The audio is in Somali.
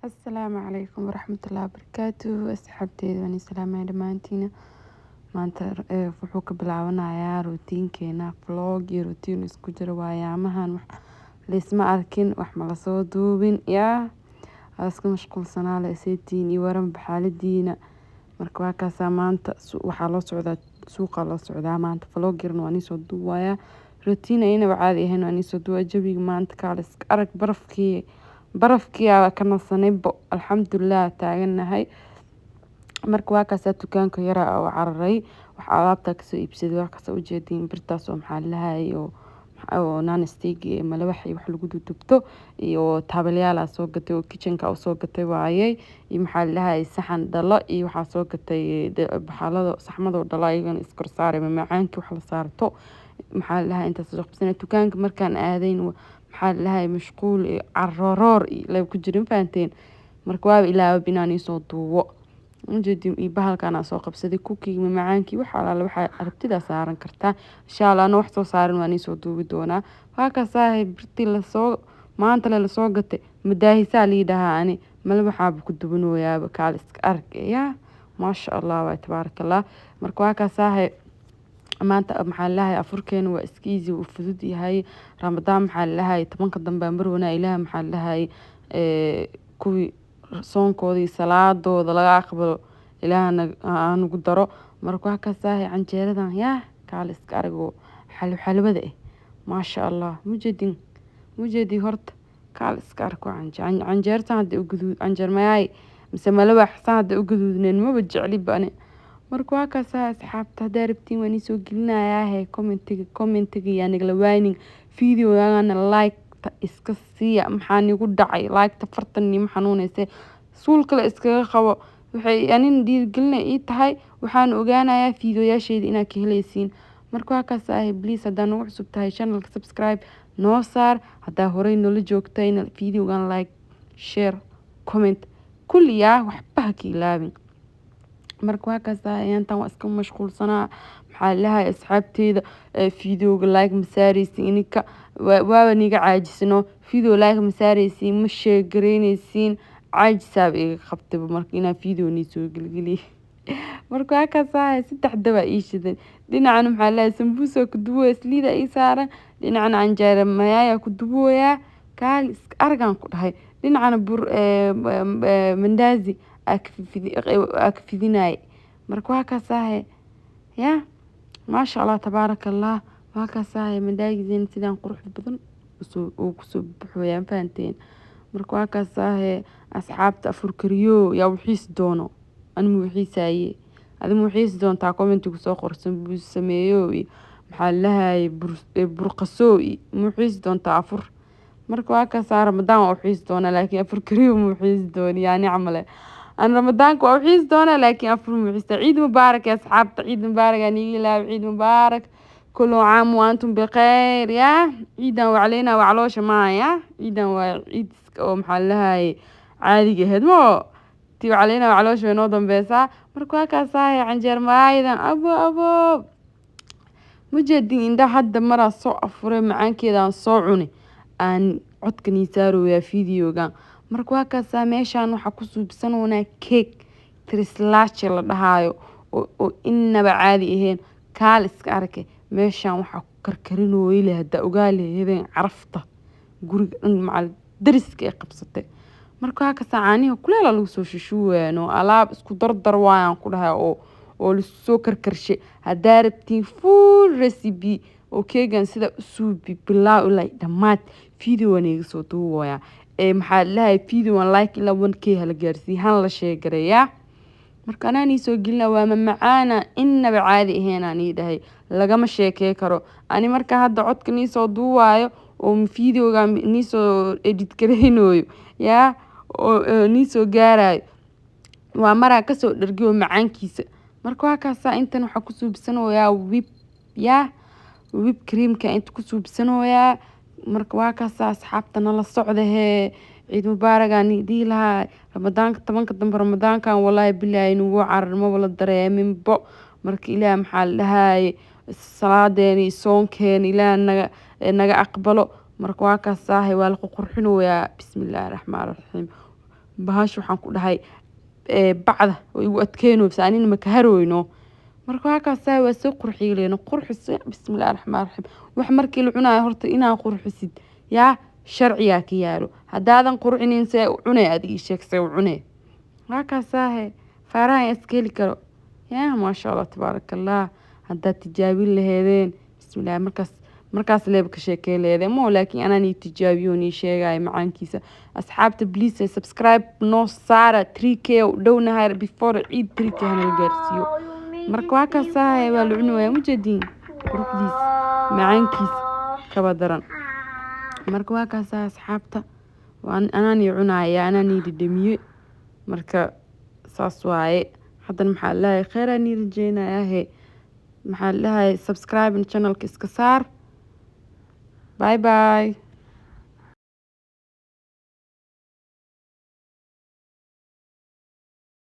السلام عليكم ورحمة الله وبركاته أصحابتي وأنا سلامة دمانتينا maanta wuxuu ka bilaabanayaa routiinkeena vlog iyo routine isku jira waayaamahan wax laysma arkin wax ma la soo duubin yaa iska mashquulsanaa la iseetiin iyo waran baxaaladiina marka waa kaasaa maanta waxaa loo socdaa suuqa loo socdaa maanta vloggerna waa nisoo duubayaa routine ayna caadi ahayn waa nisoo duubaa jawiga maanta kaalis arag barafkii aa ka nasanaybo alxamdulilah taaganahay marka waa kaasaa dukaanka yara oo cararay wax alaabta kasoo iibsaday wax kasoo ujeedin birtaas oo maxaa lahaay oo non-stick malawax wax lagu dubto iyo taabalyaal soo gatay oo kitchenka u soo gatay waayay iyo maxaa lahaay saxan dhalo iyo waxa soo gatay baxalada saxmado dhalo ayagana iskor saaray macaankii wax la saarto maxaa lahaay inta soo qabsanay dukaanka markaan aadayn maxaa lahaay mashquul carroor la ku jirin faanteen marka waa ilaawa binaan soo duubo ujeedin bahalkan soo qabsaday cookie macaankii waxa arabtida saaran kartaa insha Allah wax soo saaran waan soo duubi doonaa waa ka saahay birtii la soo maanta la soo gatay madaahisa liidaha ani malawaxa ku dubanayaa kaal iska arkaya maasha Allah wa tabarakallah marka waa ka saahay maanta maxaa lahaay afurkeena waa iskiisi u fudud yahay ramadaan maxaa lahaay 10 dambe marwana ilaahay maxaa lahaay kuwi soonkoodii salaadooda laga aqbalo ilaahana aan ugu daro marka waxa ka saahay canjeeradan yaa kaal iska argo xalwada maasha Allah mujeedin horta kaal iska arko canjeertan hada u guduud canjeer maay mise malawax hada u guduudneen ma jecli bani marka waa ka saahay asxaabta daarabtiin waan soo gelinayaa commentiga yaa nagala waynin videogaana like iska siiya maxaa nigu dhacay like fartan ni xanuuneysay suul kale iskaga qabo waxay anin dhiirgelina ii tahay waxaan ogaanayaa fiidiyoyaasheeda inaad ka helaysiin marka waa ka saahay please hadaa nagu cusub tahay channelka subscribe noo saar hadaa horey noola joogtayna fiidiyogan like share comment kulliyaa waxba ha ka ilaabin marka waa ka saahay intaan waa iska mashquulsanaa maxaa lahaay asxaabteeda fiidiyowga like masaaraysiin ininka waa niga caajisno video like masaaraysiin ma sheegareynaysiin caajisaab iga qabtay marka inaa video ni soo galgaliyo marka waa ka saahay 3 daba ii shidan dhinacana maxaa lahaay sambuusa ku dubo saliida ii saaran dhinacana canjeera mayaaya ku dubooya kaal iska argan ku dhahay dhinacana mandazi akfidinay marka waa ka saahay yaa maasha Allah tabarakallah waa ka saahay mandaziin sidaan qurux badan oo ku soo buuxayaan faanteen marka waa ka saahay asxaabta afurkariyo yaa wixiis doono aan wixiisaaye adimo wixiis doonta comment ku soo qorsan buu sameeyo maxaa lahaay burqaso wixiis doonta afur marka waa ka saaray Ramadan wixiis doona laakiin afurkariyo wixiis doon yaani camale أنا رمضان وحيس دونا لكن أفرم وحيس عيد مبارك يا أصحاب عيد مبارك يعني لا عيد مبارك كل عام وأنتم بخير يا عيدا وعلينا وعلوش معايا عيدا وعيد ومحلها عادي جهد مو تي علينا وعلوش ونوضم بيسا مركوا كاساي عن جرمايدا أبو مجدين ده حد مرة صو أفرم معان كذا صوعني أن عد كنيسارو يا فيديو كان marka waa ka sameeshan waxa ku suubsanoona cake trislash la dhahayo oo inaba caadi ahayn kaal iska arkay meeshan waxa ku karkarinoo ilaa hada ogaaleeyeen carafta guriga macal dariska ay qabsatay marka waa ka saaniyo kuleel lagu soo shishuweeno alaab isku dardar waayaan ku dhahay oo la soo karkarshay hadaa rabtiin full recipe oo keegan sida suubi bilaa ilaa dhamaad video waniga soo duubaya maxaa lahaay video like ila 1k hala gaarsiin han la sheegareeyaa marka anani soo gelina waa macaana inaba caadi ahayn ani dhahay lagama sheekay karo ani marka hadda codka ni soo duuwayo oo videoga ni soo edit gareynooyo yaa oo ni soo gaarayo waa mara ka soo dhargiyo macaankiisa marka waa kaasa intan waxa ku suubsanooyaa whip creamka inta ku suubsanooyaa marka waa kaasa asxaabtana la socdahe ciid mubaarak aan diilaha ramadaanka 10 dambe ramadaankan wallahi billahi inuu cararmo wala dareeminbo marka ilaahay maxaa la dhahay salaadeeni soonkeeni ilaahay naga aqbalo marka waa kaasaahay waa la qurxinayaa bismillaahi raxmaani raxiim bahash waxaan ku dhahay bacda oo igu adkeynaysa anina ma ka harooyno marka waa kaasaa waa soo qurxiileeno qurxis bismillaahi raxmaani raxiim wax markii la cunayo horta inaa qurxisid yaa sharciyaa ka yaalo haddaadan qurxinin see u cunay aad ii sheeg see u cunay waa kaasaahe faarahan iskeli karo yaa maasha allah tabaaraka allah haddaad tijaabin laheedeen bismillaahi markaas leeb ka sheekay leedahay mo laakiin anaan tijaabiyo ni sheegay macaankiisa asxaabta please subscribe no saara 3k dhownahay before ciid 3k hana gaarsiiyo marka waa kaasahay waa la cunayaa mujadiin quruxdiis macaankiisa kaba daran marka waa kaasahay asxaabta anaan cunayaa anaan dhadhamiye marka saas waaye haddana maxaa lahaay khayr aan rajeynayaa maxaa lahaay subscribe channelka iska saar bye bye